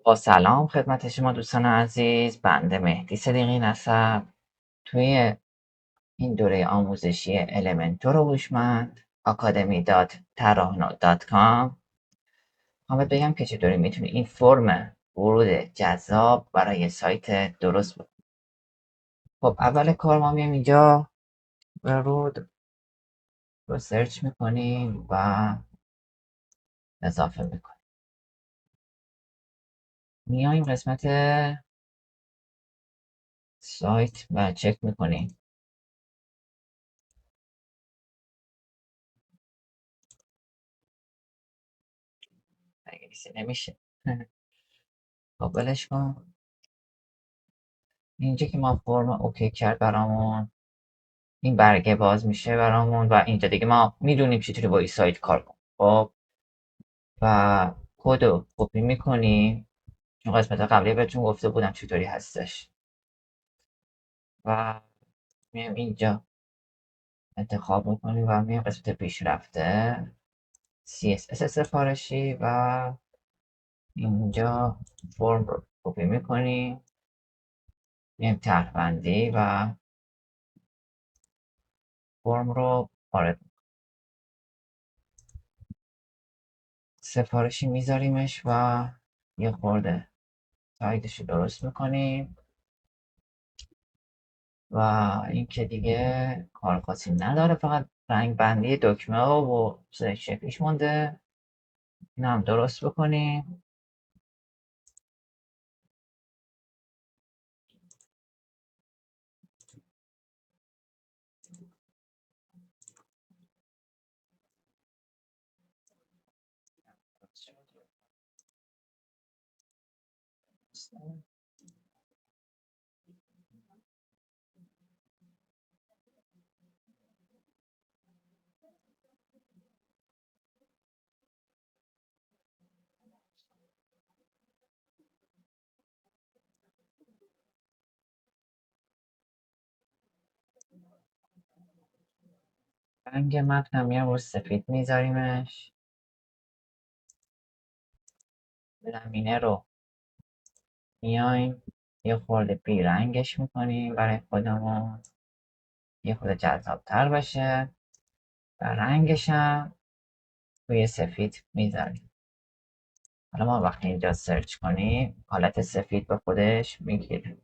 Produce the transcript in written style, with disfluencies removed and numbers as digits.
با سلام خدمت شما دوستان عزیز، بنده مهدی صدیقی نسب توی این دوره آموزشی المنتور هوشمند academy.tarahna.com میخوام بگم که چطوری میتونی این فرم ورود جذاب برای سایت درست بود. خب اول کار ما میایم اینجا ورود رو سرچ میکنیم و اضافه میکنیم. میایم قسمت سایت و چک میکنیم. انگلیسی نمیشه. خب ولش کن. اینجا که ما فرم اوکی کرد برامون، این برگه باز میشه برامون و اینجا دیگه ما میدونیم چطوری با این سایت کار کنیم. خب و کد رو کپی میکنیم، چون قسمت قبلی بهتون گفته بودم چطوری هستش، و میایم اینجا انتخاب میکنیم و میایم قسمت پیشرفته CSS سفارشی و اینجا فرم رو کپی میکنیم، میایم طرح بندی و فرم رو وارد سفارشی میذاریمش و یه خورده سایتش رو درست میکنیم و این که دیگه کار خاصی نداره، فقط رنگ بندی دکمه و شکلش مونده. این هم درست بکنیم. رنگ متن هم یه سفید میذاریمش. زمینه رو میایم یه خورده بیرنگش میکنیم برای خودمون، یه خورده جذابتر باشه، و رنگش هم روی سفید میذاریم. حالا ما وقتی اینجا سرچ کنیم حالت سفید به خودش میگیره.